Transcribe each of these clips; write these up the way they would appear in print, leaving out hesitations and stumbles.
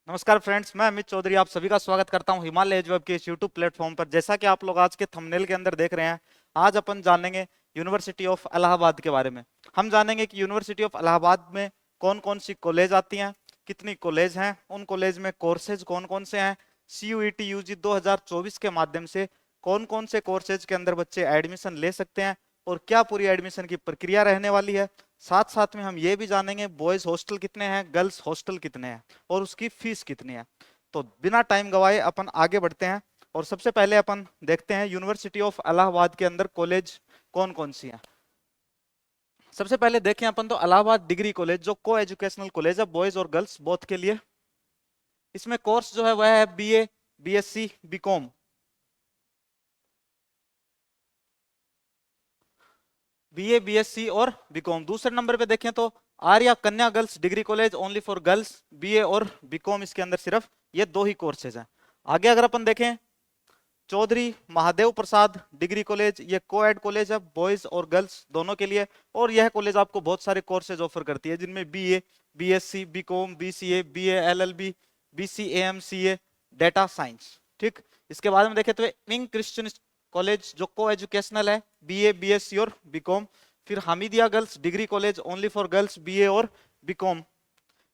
नमस्कार फ्रेंड्स, मैं अमित चौधरी आप सभी का स्वागत करता हूं हिमालय एज वेब के इस यूट्यूब प्लेटफॉर्म पर। जैसा कि आप लोग आज के थंबनेल के अंदर देख रहे हैं, आज अपन जानेंगे यूनिवर्सिटी ऑफ इलाहाबाद के बारे में। हम जानेंगे कि यूनिवर्सिटी ऑफ इलाहाबाद में कौन कौन सी कॉलेज आती हैं, कितनी कॉलेज हैं, उन कॉलेज में कोर्सेज कौन कौन से हैं, CUET UG 2024 के माध्यम से कौन कौन से कोर्सेज के अंदर बच्चे एडमिशन ले सकते हैं और क्या पूरी एडमिशन की प्रक्रिया रहने वाली है। साथ साथ में हम ये भी जानेंगे बॉयज हॉस्टल कितने हैं, गर्ल्स हॉस्टल कितने हैं और उसकी फीस कितनी है। तो बिना टाइम गवाए अपन आगे बढ़ते हैं और सबसे पहले अपन देखते हैं यूनिवर्सिटी ऑफ इलाहाबाद के अंदर कॉलेज कौन कौन सी हैं। सबसे पहले देखें अपन तो इलाहाबाद डिग्री कॉलेज, जो को एजुकेशनल कॉलेज है बॉयज और गर्ल्स बोथ के लिए। इसमें कोर्स जो है वह है BA, BSc, BCom। BA, BSc और BCom। दूसरे नंबर पे देखें तो आर्या कन्या girls degree college, only for girls, BA और BCom। इसके अंदर सिर्फ ये दो ही कोर्सेज हैं। आगे अगर अपन देखें, चौधरी महादेव प्रसाद डिग्री कॉलेज, ये कोएड कॉलेज है बॉयज और गर्ल्स दोनों के लिए। और यह कॉलेज आपको बहुत सारे कोर्सेज ऑफर करती है, जिनमें BA, BSc, BCom, BCA, BA LLB, BCAM, CA, data science. ठीक। इसके बाद में देखें तो विंग क्रिश्चियन कॉलेज, जो को एजुकेशनल है, BA, BSc और BCom। फिर Hamidia girls degree college, only for girls, BA और BCom।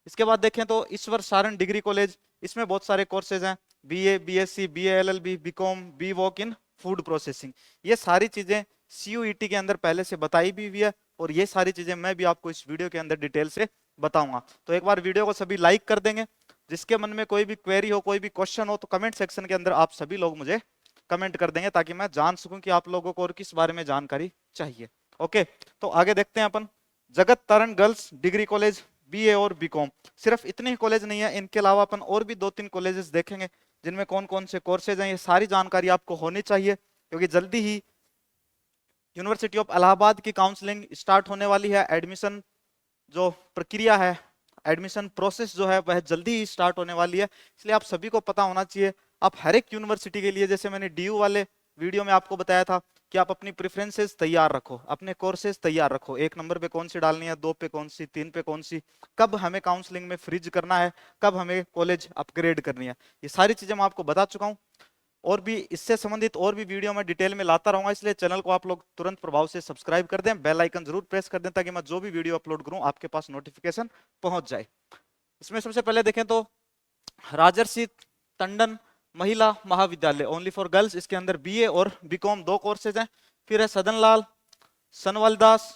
इसके बाद देखें तो ईश्वर सारण डिग्री कॉलेज, इसमें बहुत सारे कोर्सेज हैं, BA, BSc, BA LLB, BCom, BWOC इन फूड प्रोसेसिंग। ये सारी चीजें CUET के अंदर पहले से बताई भी हुई है और ये सारी चीजें मैं भी आपको इस वीडियो के अंदर डिटेल से बताऊंगा। तो एक बार वीडियो को सभी लाइक कर देंगे। जिसके मन में कोई भी क्वेरी हो, कोई भी क्वेश्चन हो, तो कमेंट सेक्शन के अंदर आप सभी लोग मुझे कमेंट कर देंगे, ताकि मैं जान सकूं कि आप लोगों को और किस बारे में जानकारी चाहिए। ओके, तो आगे देखते हैं अपन। जगत तारण गर्ल्स डिग्री कॉलेज, BA और BCom। सिर्फ इतने ही कॉलेज नहीं है, इनके अलावा अपन और भी 2-3 कॉलेजेस देखेंगे जिनमें कौन कौन से कोर्सेज हैं। ये सारी जानकारी आपको होनी चाहिए, क्योंकि जल्दी ही यूनिवर्सिटी ऑफ इलाहाबाद की काउंसलिंग स्टार्ट होने वाली है। एडमिशन जो प्रक्रिया है, एडमिशन प्रोसेस जो है, वह जल्दी ही स्टार्ट होने वाली है। इसलिए आप सभी को पता होना चाहिए। आप हर एक यूनिवर्सिटी के लिए, जैसे मैंने DU वाले वीडियो में आपको बताया था, कि आप अपनी प्रेफरेंसेस तैयार रखो, अपने कोर्सेज तैयार रखो, 1 नंबर पे कौन सी डालनी है, 2 पे कौन सी, 3 पे कौन सी, कब हमें काउंसलिंग में फ्रीज करना है, कब हमें कॉलेज अपग्रेड करनी है। ये सारी चीजें मैं आपको बता चुका हूँ। और भी इससे संबंधित और भी वीडियो मैं डिटेल में लाता रहूंगा, इसलिए चैनल को आप लोग तुरंत प्रभाव से सब्सक्राइब कर दें, बेल आइकन जरूर प्रेस कर दें, ताकि मैं जो भी वीडियो अपलोड करूं आपके पास नोटिफिकेशन पहुंच जाए। इसमें सबसे पहले देखें तो राजर्षि टंडन महिला महाविद्यालय, ओनली फॉर गर्ल्स, इसके अंदर BA और BCom 2 कोर्सेज हैं। फिर है सदनलाल सनवलदास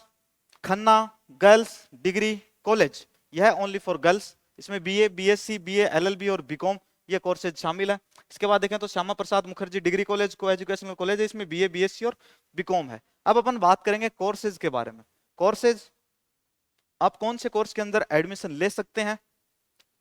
खन्ना गर्ल्स डिग्री कॉलेज, यह ओनली फॉर गर्ल्स। इसमें BA, BSc, BA LLB और BCom ये कोर्सेज शामिल है। इसके बाद देखें तो श्यामा प्रसाद मुखर्जी डिग्री कॉलेज, को एजुकेशनल कॉलेज है, इसमें BA, BSc और BCom है। अब अपन बात करेंगे कोर्सेज के बारे में। कोर्सेज, आप कौन से कोर्स के अंदर एडमिशन ले सकते हैं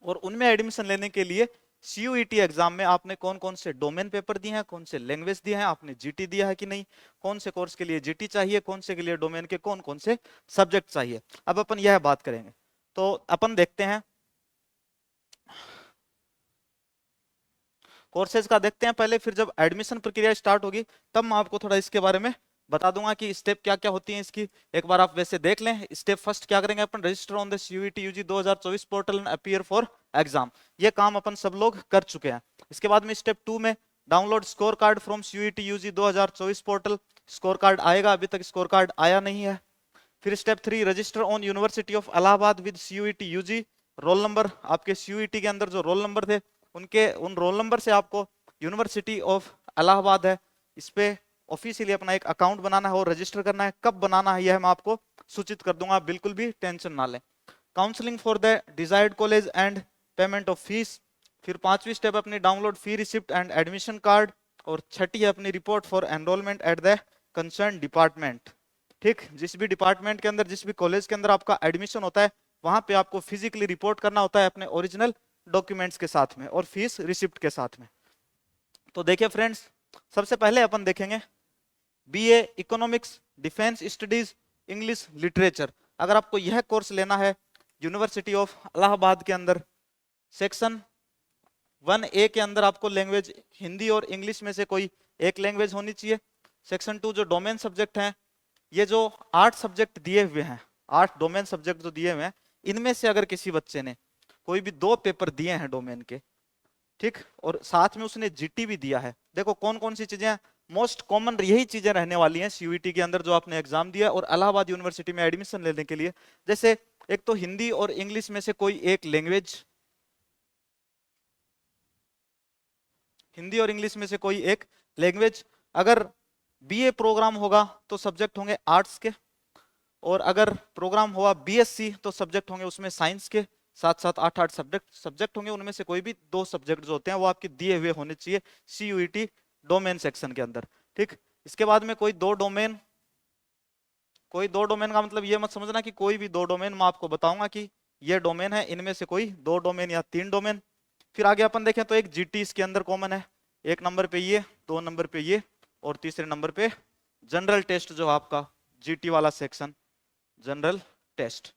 और उनमें एडमिशन लेने के लिए CUET एग्जाम में आपने कौन कौन से डोमेन पेपर दिए हैं, कौन से लैंग्वेज दिए हैं, आपने GT दिया है कि नहीं, कौन से कोर्स के लिए GT चाहिए, कौन से के लिए डोमेन के कौन कौन से सब्जेक्ट चाहिए। अब अपन यह बात करेंगे। तो अपन देखते हैं कोर्सेज का, देखते हैं पहले, फिर जब एडमिशन प्रक्रिया स्टार्ट होगी तब मैं आपको थोड़ा इसके बारे में बता दूंगा कि स्टेप क्या क्या होती है इसकी। एक बार आप वैसे देख लें। स्टेप फर्स्ट क्या करेंगे अपन, register on the CUET UG 2024 portal and appear for exam. ये काम अपन सब लोग कर चुके हैं। इसके बाद में स्टेप 2 में download score card from CUET UG 2024 portal. Score card आएगा, अभी तक स्कोर कार्ड आया नहीं है। फिर step 3, register on university of Allahabad with CUET UG। Roll number, आपके CUET के अंदर जो रोल नंबर थे, उन रोल नंबर से आपको यूनिवर्सिटी ऑफ इलाहाबाद है, इस पे ऑफिशियली अपना एक अकाउंट बनाना है और रजिस्टर करना है। कब बनाना है यह मैं आपको सूचित कर दूंगा, बिल्कुल भी टेंशन ना लें। Counselling for the desired college and payment of fees. फिर 5वीं स्टेप अपनी download fee receipt and admission card. और 6ठी है अपनी report for enrolment at the concern department. ठीक, जिस भी डिपार्टमेंट के अंदर, जिस भी कॉलेज के अंदर आपका एडमिशन होता है, वहां पे आपको फिजिकली रिपोर्ट करना होता है अपने ओरिजिनल डॉक्यूमेंट्स के साथ में और फीस रिसिप्ट के साथ में। तो देखिए फ्रेंड्स, सबसे पहले अपन देखेंगे BA economics, defence studies, English literature. अगर आपको यह कोर्स लेना है यूनिवर्सिटी ऑफ इलाहाबाद के अंदर, सेक्शन 1A के अंदर आपको लैंग्वेज हिंदी और इंग्लिश में से कोई एक लैंग्वेज होनी चाहिए। सेक्शन 2 जो डोमेन सब्जेक्ट हैं, ये जो 8 सब्जेक्ट दिए हुए हैं, 8 डोमेन सब्जेक्ट जो दिए हुए हैं, इनमें से अगर किसी बच्चे ने कोई भी 2 पेपर दिए हैं डोमेन के, ठीक, और साथ में उसने जीटी भी दिया है। देखो कौन कौन सी चीजें हैं, मोस्ट कॉमन यही चीजें रहने वाली हैं सीयूईटी के अंदर जो आपने एग्जाम दिया और इलाहाबाद यूनिवर्सिटी में एडमिशन लेने के लिए। जैसे एक तो हिंदी और इंग्लिश में से कोई एक लैंग्वेज, हिंदी और इंग्लिश में से कोई एक लैंग्वेज। अगर बीए प्रोग्राम होगा तो सब्जेक्ट होंगे आर्ट्स के, और अगर प्रोग्राम हुआ बीएससी तो सब्जेक्ट होंगे उसमें साइंस के, साथ साथ 8-8 सब्जेक्ट होंगे, उनमें से कोई भी 2 सब्जेक्ट जो होते हैं वो आपके दिए हुए होने चाहिए सीयूईटी डोमेन सेक्शन के अंदर, ठीक। इसके बाद में कोई 2 डोमेन, कोई 2 डोमेन का मतलब ये मत समझना कि कोई भी 2 डोमेन, मैं आपको बताऊंगा कि ये डोमेन है, इनमें से कोई 2 डोमेन या 3 डोमेन। फिर आगे अपन देखें तो एक जीटी इसके अंदर कॉमन है, 1 नंबर पे ये, 2 नंबर पे ये, और तीसरे नंबर पे जनरल टेस्ट जो आपका जीटी वाला सेक्शन, जनरल टेस्ट,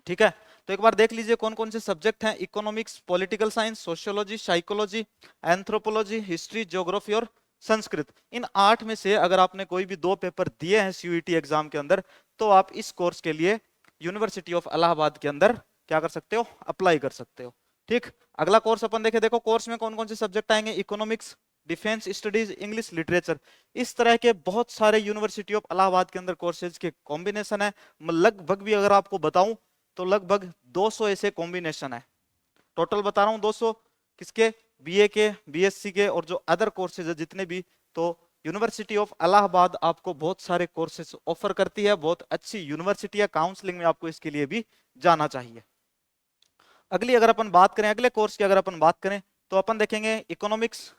ठीक है। तो एक बार देख लीजिए कौन कौन से सब्जेक्ट हैं, economics, political science, sociology, psychology, anthropology, history, geography और संस्कृत। इन 8 में से अगर आपने कोई भी 2 पेपर दिए हैं सीयूईटी एग्जाम के अंदर, तो आप इस कोर्स के लिए यूनिवर्सिटी ऑफ इलाहाबाद के अंदर क्या कर सकते हो, अप्लाई कर सकते हो, ठीक। अगला कोर्स अपन देखे, देखो कोर्स में कौन कौन से सब्जेक्ट आएंगे, economics, defence studies, English literature. इस तरह के बहुत सारे यूनिवर्सिटी ऑफ इलाहाबाद के अंदर कोर्सेज के कॉम्बिनेशन है। लगभग भी अगर आपको बताऊं तो लगभग 200 ऐसे कॉम्बिनेशन है, टोटल बता रहा हूं 200, किसके, बीए के, बीएससी के, और जो अदर कोर्सेज है जितने भी। तो यूनिवर्सिटी ऑफ इलाहाबाद आपको बहुत सारे कोर्सेज ऑफर करती है, बहुत अच्छी यूनिवर्सिटी है, काउंसलिंग में आपको इसके लिए भी जाना चाहिए। अगली अगर अपन बात करें, अगले कोर्स की अगर अपन बात करें तो अपन देखेंगे इकोनॉमिक्स,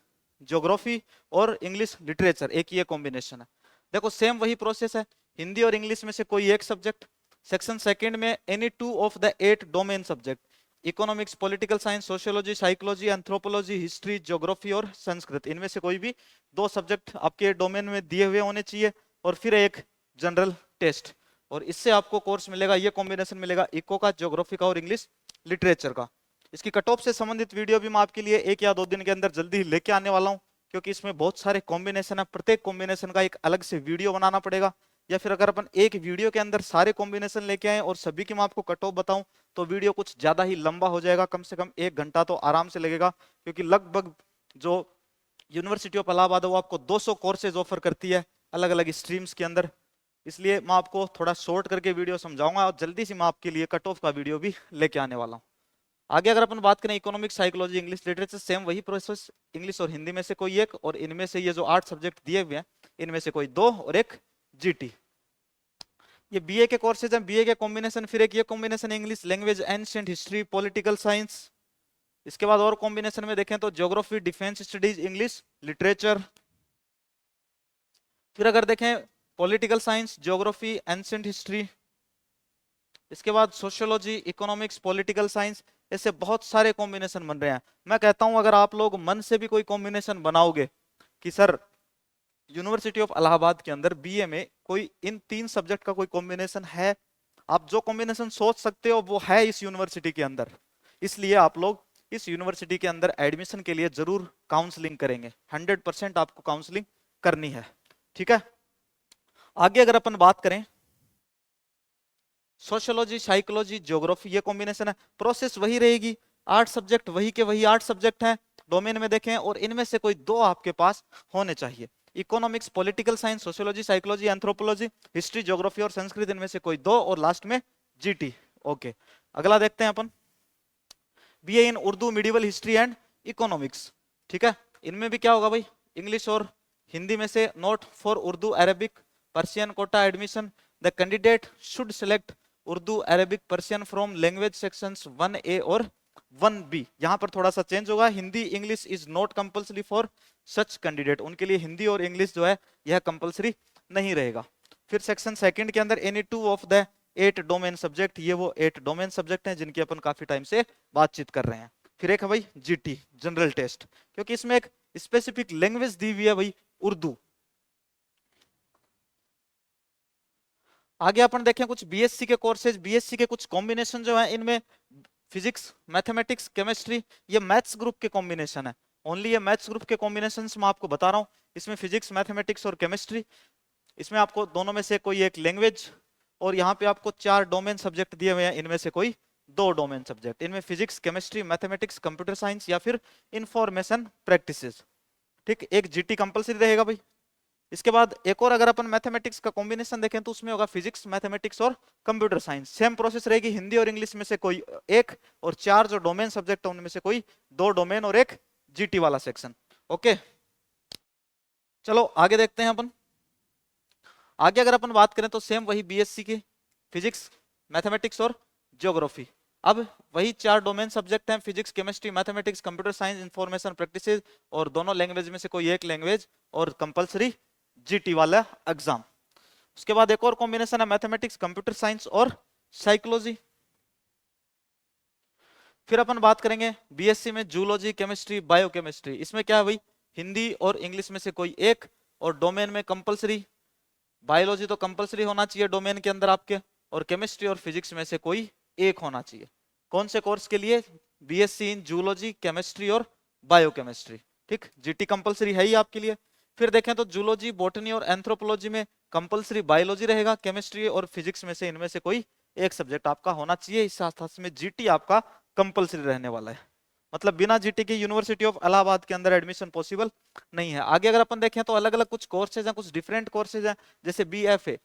ज्योग्राफी और इंग्लिश लिटरेचर, एक ये कॉम्बिनेशन है। देखो सेम वही प्रोसेस है, हिंदी और इंग्लिश में से कोई एक सब्जेक्ट, सेक्शन सेकंड में any 2 of the 8 domain subject, economics, political science, sociology, psychology, anthropology, history, geography और संस्कृत, इनमें से कोई भी 2 सब्जेक्ट आपके डोमेन में दिए हुए होने चाहिए, और फिर एक जनरल टेस्ट। और इससे आपको कोर्स मिलेगा, ये कॉम्बिनेशन मिलेगा इको का, ज्योग्राफी का और इंग्लिश लिटरेचर का। इसकी कट ऑफ से संबंधित वीडियो भी मैं आपके लिए 1 या 2 दिन के अंदर जल्दी लेके आने वाला हूं, क्योंकि इसमें बहुत सारे कॉम्बिनेशन है, प्रत्येक कॉम्बिनेशन का एक अलग से वीडियो बनाना पड़ेगा। या फिर अगर अपन एक वीडियो के अंदर सारे कॉम्बिनेशन लेके आए और सभी की मैं आपको कट ऑफ बताऊं तो वीडियो कुछ ज्यादा ही लंबा हो जाएगा, कम से कम 1 घंटा तो आराम से लगेगा, क्योंकि लगभग जो यूनिवर्सिटी ऑफ इलाहाबाद है वो आपको 200 कोर्सेज ऑफर करती है अलग अलग स्ट्रीम्स के अंदर। इसलिए मैं आपको थोड़ा शॉर्ट करके वीडियो समझाऊंगा और जल्दी से मैं आपके लिए कट ऑफ का वीडियो भी लेके आने वाला हूँ। आगे अगर अपन बात करें economics, psychology, English literature, same वही प्रोसेस, इंग्लिश और हिंदी में से कोई एक, और इनमें से ये जो 8 सब्जेक्ट दिए हुए हैं इनमें से कोई 2 और एक जीटी। ये बीए के कोर्सेज हैं, बीए के कॉम्बिनेशन, फिर एक ये combination English language, ancient history, political science. इसके बाद और कॉम्बिनेशन में देखें तो geography, defence studies, English literature. फिर अगर देखें political science, geography, ancient history, इसके बाद सोशियोलॉजी, इकोनॉमिक्स, पॉलिटिकल साइंस, ऐसे बहुत सारे कॉम्बिनेशन बन रहे हैं। मैं कहता हूं अगर आप लोग मन से भी कोई कॉम्बिनेशन बनाओगे कि सर यूनिवर्सिटी ऑफ इलाहाबाद के अंदर बीए में कोई इन 3 सब्जेक्ट का कोई कॉम्बिनेशन है, आप जो कॉम्बिनेशन सोच सकते हो वो है इस यूनिवर्सिटी के अंदर, इसलिए आप लोग इस यूनिवर्सिटी के अंदर एडमिशन के लिए जरूर काउंसलिंग करेंगे, 100% आपको काउंसलिंग करनी है, ठीक है। आगे अगर अपन बात करें सोशियोलॉजी, साइकोलॉजी, ज्योग्राफी, ये कॉम्बिनेशन है, प्रोसेस वही रहेगी, 8 सब्जेक्ट वही के वही 8 सब्जेक्ट हैं डोमेन में देखें, और इनमें से कोई 2 आपके पास होने चाहिए, economics, political science, sociology, psychology, anthropology, history, geography और संस्कृत, इनमें से कोई 2, और लास्ट में जीटी। ओके, अगला देखते हैं अपन BA in Urdu, medieval history and economics, ठीक है। इनमें भी क्या होगा भाई, इंग्लिश और हिंदी में से note for Urdu, Arabic, Persian quota admission, the candidate should select Urdu, Arabic, Persian from language sections 1A और 1B। यहां पर थोड़ा सा चेंज होगा, Hindi English is not compulsory for such candidate, उनके लिए हिंदी और इंग्लिश जो है यह कंपल्सरी नहीं रहेगा। फिर सेक्शन सेकंड के अंदर any 2 of the 8 domain subject, ये वो 8 डोमेन सब्जेक्ट हैं जिनकी अपन काफी टाइम से बातचीत कर रहे हैं। फिर एक है भाई जीटी, जनरल टेस्ट, क्योंकि इसमें एक स्पेसिफिक लैंग्वेज दी हुई है भाई उर्दू। आगे अपन देखें कुछ बीएससी के कोर्सेज, बीएससी के कुछ कॉम्बिनेशन जो है, इनमें फिजिक्स, मैथमेटिक्स, केमिस्ट्री, ये मैथ्स ग्रुप के कॉम्बिनेशन है, ओनली ये मैथ्स ग्रुप के कॉम्बिनेशन मैं आपको बता रहा हूँ। इसमें फिजिक्स, मैथमेटिक्स और केमिस्ट्री, इसमें आपको दोनों में से कोई एक लैंग्वेज, और यहाँ पे आपको 4 डोमेन सब्जेक्ट दिए हुए हैं, इनमें से कोई दो डोमेन सब्जेक्ट, इनमें physics, chemistry, mathematics, computer science या फिर इंफॉर्मेशन प्रैक्टिसेस। ठीक, एक जीटी कंपलसरी रहेगा भाई। इसके बाद एक और अगर अपन मैथमेटिक्स का कॉम्बिनेशन देखें तो उसमें होगा फिजिक्स, मैथमेटिक्स और कंप्यूटर साइंस। सेम प्रोसेस रहेगी, हिंदी और इंग्लिश में से कोई एक, और चार जो डोमेन सब्जेक्ट है उनमें से कोई दो डोमेन और एक जीटी वाला सेक्शन। ओके, चलो आगे देखते हैं अपन। आगे अगर अपन बात करें तो सेम वही बीएससी की फिजिक्स, मैथमेटिक्स और ज्योग्राफी। अब वही चार डोमेन सब्जेक्ट हैं, physics, chemistry, mathematics, computer science, information practices, और दोनों लैंग्वेज में से कोई एक लैंग्वेज और कंपलसरी जीटी वाला एग्जाम। उसके बाद एक और कॉम्बिनेशन है मैथमेटिक्स, कंप्यूटर साइंस और साइकोलॉजी। फिर अपन बात करेंगे बीएससी में जूलॉजी, केमिस्ट्री, बायोकेमिस्ट्री। इसमें क्या है भाई, हिंदी और इंग्लिश में से कोई एक, और डोमेन में कंपलसरी बायोलॉजी तो कंपलसरी होना चाहिए डोमेन के अंदर आपके, और केमिस्ट्री और फिजिक्स में से कोई एक होना चाहिए। कौन से कोर्स के लिए, बीएससी इन जूलॉजी, केमिस्ट्री और बायोकेमिस्ट्री। ठीक, जीटी कंपलसरी है ही आपके लिए। फिर देखें तो जूलॉजी, बॉटनी और एंथ्रोपोलॉजी में कंपलसरी बायोलॉजी रहेगा, केमिस्ट्री और फिजिक्स में से इनमें से कोई एक सब्जेक्ट आपका होना चाहिए। इस साथ में जीटी आपका कंपलसरी रहने वाला है, मतलब बिना जीटी के यूनिवर्सिटी ऑफ इलाहाबाद के अंदर एडमिशन पॉसिबल नहीं है। आगे अगर अपन देखें तो अलग अलग कुछ कोर्सेज हैं, कुछ डिफरेंट कोर्सेज हैं, जैसे BFA,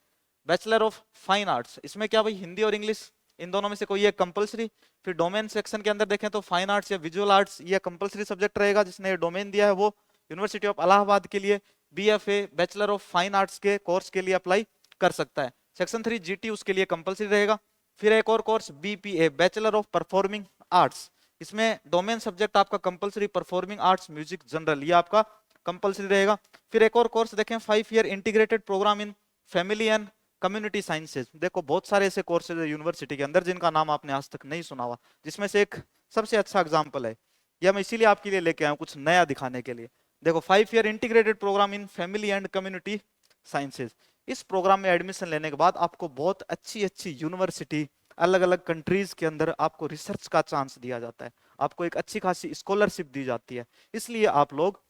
bachelor of fine arts. इसमें क्या भाई, हिंदी और इंग्लिश इन दोनों में से कोई एक कंपलसरी। फिर डोमेन सेक्शन के अंदर देखें तो फाइन आर्ट्स या विजुअल आर्ट्स ये कंपलसरी सब्जेक्ट रहेगा, जिसने ये डोमेन दिया है वो यूनिवर्सिटी ऑफ इलाहाबाद के लिए BFA bachelor of fine arts के कोर्स के लिए अप्लाई कर सकता है। सेक्शन 3 जीटी उसके लिए कंपलसरी रहेगा। फिर एक और course BPA bachelor of performing arts, इसमें डोमेन सब्जेक्ट आपका compulsory performing arts, music, general, ये आपका कंपलसरी रहेगा। फिर एक और कोर्स देखें 5 year integrated program in family and community sciences. देखो बहुत सारे ऐसे कोर्सेज है यूनिवर्सिटी के अंदर जिनका नाम आपने आज तक नहीं सुना हुआ, जिसमें से एक सबसे अच्छा एग्जाम्पल है, यह मैं इसीलिए आपके लिए लेके आया हूं कुछ नया दिखाने के लिए। देखो 5 year integrated program in family and community sciences. इस प्रोग्राम में एडमिशन लेने के बाद आपको बहुत अच्छी अच्छी यूनिवर्सिटी, अलग अलग कंट्रीज के अंदर आपको रिसर्च का चांस दिया जाता है, आपको एक अच्छी खासी स्कॉलरशिप दी जाती है। इसलिए आप लोग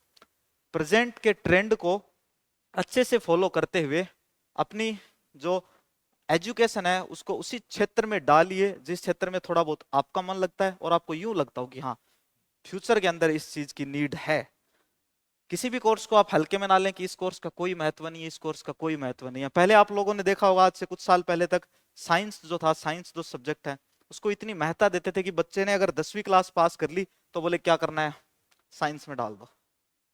प्रेजेंट के ट्रेंड को अच्छे से फॉलो करते हुए अपनी जो एजुकेशन है उसको उसी क्षेत्र में डालिए जिस क्षेत्र में थोड़ा बहुत आपका मन लगता है और आपको यूं लगता हो कि हाँ फ्यूचर के अंदर इस चीज की नीड है। किसी भी कोर्स को आप हल्के में ना लें कि इस कोर्स का कोई महत्व नहीं है, इस कोर्स का कोई महत्व नहीं है। पहले आप लोगों ने देखा होगा, आज से कुछ साल पहले तक साइंस जो था, साइंस जो सब्जेक्ट है उसको इतनी महत्ता देते थे कि बच्चे ने अगर 10वीं क्लास पास कर ली तो बोले क्या करना है, साइंस में डाल दो।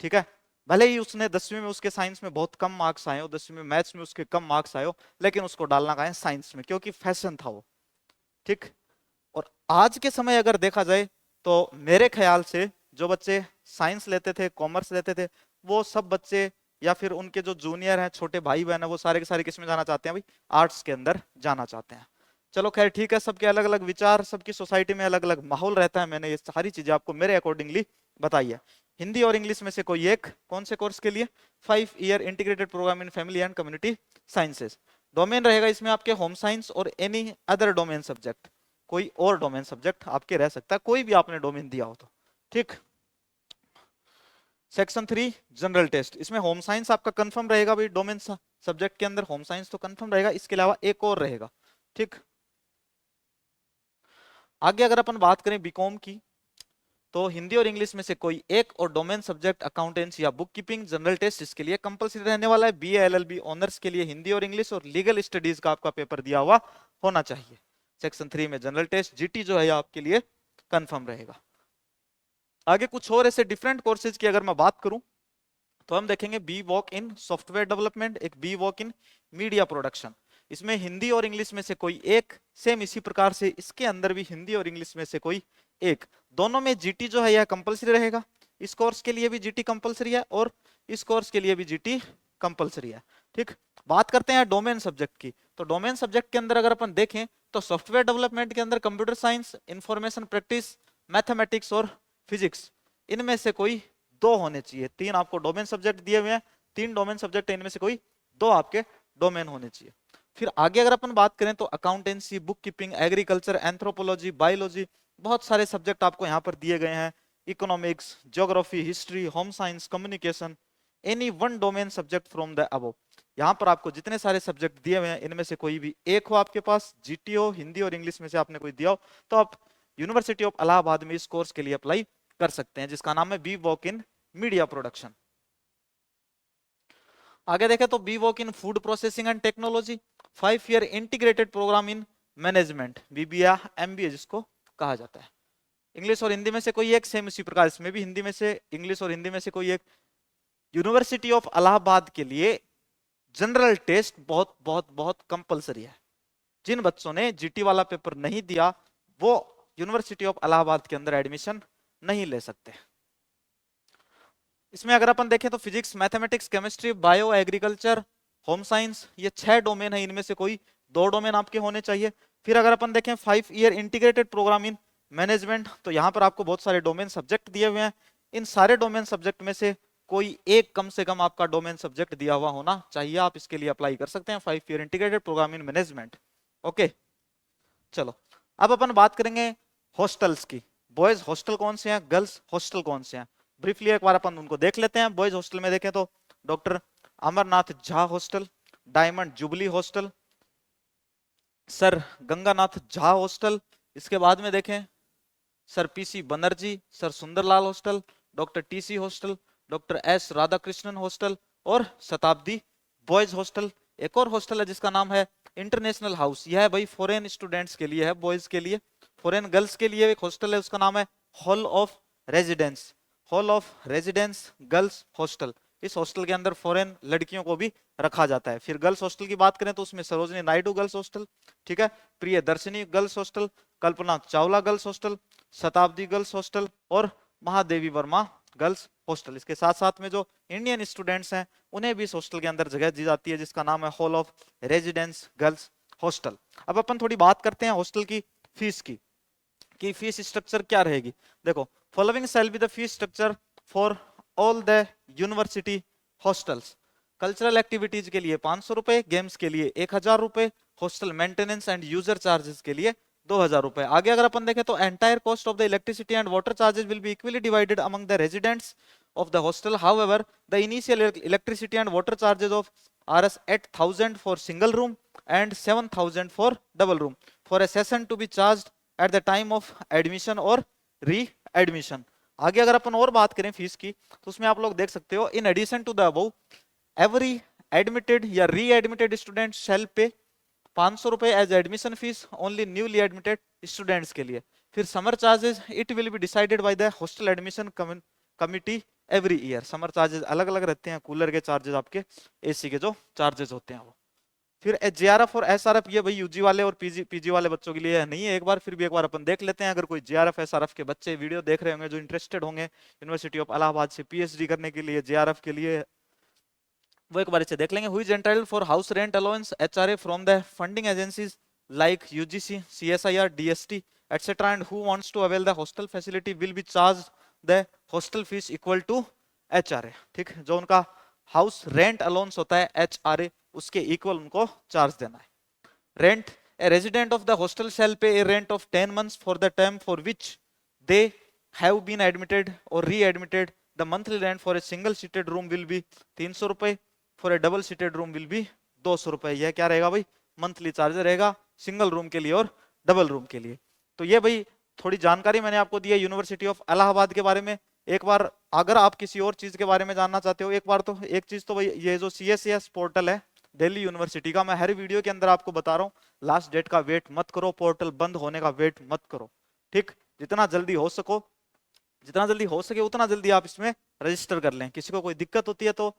ठीक है, भले ही उसने 10वीं में उसके साइंस में बहुत कम मार्क्स आए हो, 10वीं में मैथ्स में उसके कम मार्क्स आए हो, लेकिन उसको डालना का है साइंस में क्योंकि फैशन था वो। ठीक, और आज के समय अगर देखा जाए तो मेरे ख्याल से जो बच्चे साइंस लेते थे, कॉमर्स लेते थे, वो सब बच्चे या फिर उनके जो जूनियर हैं, छोटे भाई बहन है, वो सारे के सारे किस में जाना चाहते हैं भाई, आर्ट्स के अंदर जाना चाहते हैं। चलो खैर ठीक है, सबके अलग अलग विचार, सबकी सोसाइटी में अलग अलग माहौल रहता है। मैंने ये सारी चीजें आपको मेरे अकॉर्डिंगली बताई है। हिंदी और इंग्लिश में से कोई एक, कौन से कोर्स के लिए, 5 year integrated program in family and community sciences. Domain रहेगा इसमें आपके होम साइंस और एनी अदर डोमेन सब्जेक्ट, कोई और डोमेन सब्जेक्ट आपके रह सकता है, कोई भी आपने डोमेन दिया हो तो। ठीक, सेक्शन 3 जनरल टेस्ट, इसमें होम साइंस आपका कंफर्म रहेगा भाई, डोमेन सब्जेक्ट के अंदर होम साइंस तो कंफर्म रहेगा, इसके अलावा एक और रहेगा। ठीक, आगे अगर अपन बात करें बीकॉम की तो हिंदी और इंग्लिश में से कोई एक और डोमेन सब्जेक्ट अकाउंटेंसी या बुक कीपिंग, जनरल टेस्ट इसके लिए कंपलसरी रहने वाला है। बीए एलएलबी ऑनर्स के लिए हिंदी और इंग्लिश और लीगल स्टडीज का आपका पेपर दिया हुआ होना चाहिए। सेक्शन 3 में जनरल टेस्ट, जीटी जो है आपके लिए कंफर्म रहेगा। आगे कुछ और ऐसे डिफरेंट कोर्सेज की अगर मैं बात करूं तो हम देखेंगे B walk in software development, एक B walk in media production. इसमें हिंदी और इंग्लिश में से कोई एक, सेम इसी प्रकार से इसके अंदर भी हिंदी और इंग्लिश में से कोई एक, दोनों में जीटी जो है यह कंपलसरी रहेगा। इस कोर्स के लिए भी जीटी कंपलसरी है और इस कोर्स के लिए भी जीटी कंपलसरी है। ठीक, बात करते हैं डोमेन सब्जेक्ट की, तो डोमेन सब्जेक्ट के अंदर अगर अपन देखें तो सॉफ्टवेयर डेवलपमेंट के अंदर computer science, information practice, mathematics और फिजिक्स, इनमें से कोई दो होने चाहिए। 3 आपको डोमेन सब्जेक्ट दिए हुए हैं, 3 डोमेन सब्जेक्ट, इनमें से कोई दो आपके डोमेन होने चाहिए। फिर आगे अगर अपन बात करें तो accountancy, book keeping, agriculture, anthropology, biology, बहुत सारे सब्जेक्ट आपको यहाँ पर दिए गए हैं। Economics, geography, history, home science, communication, any one domain subject from the above, यहाँ पर आपको जितने सारे सब्जेक्ट दिए हुए हैं इनमें से कोई भी एक हो आपके पास, जीटी हो, हिंदी और इंग्लिश में से आपने कोई दिया हो, तो आप यूनिवर्सिटी ऑफ इलाहाबाद में इस कोर्स के लिए अप्लाई कर सकते हैं, जिसका नाम है B walk in media production. आगे देखें तो B walk in food processing and technology, 5 year integrated program in management, BBA MBA जिसको कहा जाता है। इंग्लिश और हिंदी में से कोई एक, सेम इसी प्रकार इसमें भी हिंदी में से, इंग्लिश और हिंदी में से कोई एक। यूनिवर्सिटी ऑफ इलाहाबाद के लिए जनरल टेस्ट बहुत बहुत बहुत कंपलसरी है। जिन बच्चों ने जीटी वाला पेपर नहीं दिया वो यूनिवर्सिटी ऑफ इलाहाबाद के अंदर एडमिशन नहीं ले सकते। इसमें अगर अपन देखें तो physics, mathematics, chemistry, bio, agriculture, home science, ये 6 डोमेन है, इनमें से कोई 2 डोमेन आपके होने चाहिए। फिर अगर अपन देखें 5 year integrated program in management, तो यहाँ पर आपको बहुत सारे डोमेन सब्जेक्ट दिए हुए हैं। इन सारे डोमेन सब्जेक्ट में से कोई एक कम से कम आपका डोमेन सब्जेक्ट दिया हुआ होना चाहिए, आप इसके लिए अप्लाई कर सकते हैं 5 year integrated program in management. Okay, चलो अब अपन बात करेंगे हॉस्टल्स की। बॉयज हॉस्टल कौन से हैं, गर्ल्स हॉस्टल कौन से हैं, ब्रीफली एक बार अपन उनको देख लेते हैं। बॉयज हॉस्टल में देखें तो doctor Amarnath Jha hostel, diamond jubilee hostel, sir Ganganath Jha hostel. इसके बाद में देखें sir PC Banerjee, sir Sundarlal hostel, doctor TC hostel, doctor S Radhakrishnan hostel और शताब्दी बॉयज हॉस्टल। एक और हॉस्टल है जिसका नाम है इंटरनेशनल हाउस, यह है भाई फॉरेन स्टूडेंट्स के लिए है, बॉयज के लिए। फॉरेन गर्ल्स के लिए एक हॉस्टल है, उसका नाम है hall of residence, hall of residence girls hostel. इस हॉस्टल के अंदर फॉरेन लड़कियों को भी रखा जाता है। फिर गर्ल्स हॉस्टल की बात करें तो उसमें सरोजनी नायडू गर्ल्स हॉस्टल, ठीक है, Priyadarshini girls hostel, Kalpana Chawla girls hostel, शताब्दी गर्ल्स हॉस्टल और महादेवी वर्मा गर्ल्स हॉस्टल। इसके साथ साथ में जो इंडियन स्टूडेंट्स हैं उन्हें भी इस हॉस्टल के अंदर जगह दी जाती है, जिसका नाम है hall of residence girls hostel. अब अपन थोड़ी बात करते हैं हॉस्टल की फीस की, कि फीस स्ट्रक्चर क्या रहेगी। देखो, following shall be the fees structure for all the university hostels. Cultural activities के लिए 500 रुपए, गेम्स के लिए 1000 रुपए, hostel maintenance and user charges के लिए 2000 रुपए। आगे अगर अपन देखें तो entire cost of the electricity and water charges will be equally divided among the residents of the hostel. However, the initial electricity and water charges of Rs 8,000 for single room and 7,000 for double room for a session to be charged at the time of admission or re-admission. आगे अगर अपन और बात करें fees की तो उसमें आप लोग देख सकते हो, in addition to the above, every admitted या re-admitted student shall pay 500 रुपए as admission fees only newly admitted students के लिए। फिर summer charges it will be decided by the hostel admission committee every year. Summer charges अलग अलग रहते हैं, cooler के चार्जेस, आपके एसी के जो चार्जेस होते हैं वो। फिर जेआरएफ और एसआरएफ, ये भाई यूजी वाले और पीजी वाले बच्चों के लिए नहीं है, एक बार फिर भी एक बार अपन देख लेते हैं। अगर कोई जेआरएफ एसआरएफ के बच्चे वीडियो देख रहे होंगे जो इंटरेस्टेड होंगे यूनिवर्सिटी ऑफ इलाहाबाद से पीएचडी करने के लिए जेआरएफ के लिए, वो एक बार इसे देख लेंगे। Who is entitled for house rent allowance HRA from the funding agencies like UGC, CSIR, DST etcetera and who wants to avail the hostel facility will be charge the hostel fees equal to HRA. ठीक, जो उनका house rent allowance होता है HRA, उसके equal उनको charge देना है। Rent, a resident of the hostel shall pay a rent of 10 months for the term for which they have been admitted or readmitted. The monthly rent for a single seated room will be 300 रुपए, for a double seated room will be 200 रुपए। यह क्या रहेगा भाई, monthly charge रहेगा single room के लिए और डबल रूम के लिए। तो ये भाई थोड़ी जानकारी मैंने आपको दी है यूनिवर्सिटी ऑफ इलाहाबाद के बारे में। एक बार अगर आप किसी और चीज के बारे में जानना चाहते हो, एक बार तो एक चीज तो भाई ये जो CSAS पोर्टल है दिल्ली यूनिवर्सिटी का, मैं हर वीडियो के अंदर आपको बता रहा हूँ, लास्ट डेट का वेट मत करो, पोर्टल बंद होने का वेट मत करो। ठीक, जितना जल्दी हो सके उतना जल्दी आप इसमें रजिस्टर कर लें। किसी को कोई दिक्कत होती है तो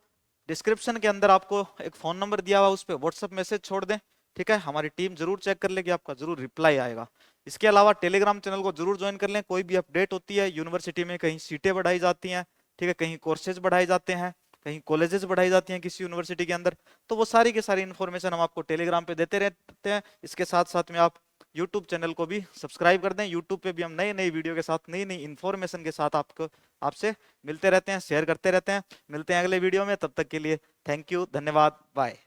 डिस्क्रिप्शन के अंदर आपको एक फोन नंबर दिया हुआ, उस पर व्हाट्सएप मैसेज छोड़ दें, ठीक है, हमारी टीम जरूर चेक कर लेगी, आपका जरूर रिप्लाई आएगा। इसके अलावा टेलीग्राम चैनल को जरूर ज्वाइन कर लें, कोई भी अपडेट होती है यूनिवर्सिटी में, कहीं सीटें बढ़ाई जाती हैं, ठीक है, कहीं कोर्सेज बढ़ाए जाते हैं, कहीं कॉलेजेस बढ़ाई जाती हैं किसी यूनिवर्सिटी के अंदर, तो वो सारी की सारी इन्फॉर्मेशन हम आपको टेलीग्राम पे देते रहते हैं। इसके साथ साथ में आप यूट्यूब चैनल को भी सब्सक्राइब कर दें, यूट्यूब पे भी हम नई नई वीडियो के साथ, नई नई इन्फॉर्मेशन के साथ आपसे मिलते रहते हैं, शेयर करते रहते हैं। मिलते हैं अगले वीडियो में, तब तक के लिए थैंक यू, धन्यवाद, बाय।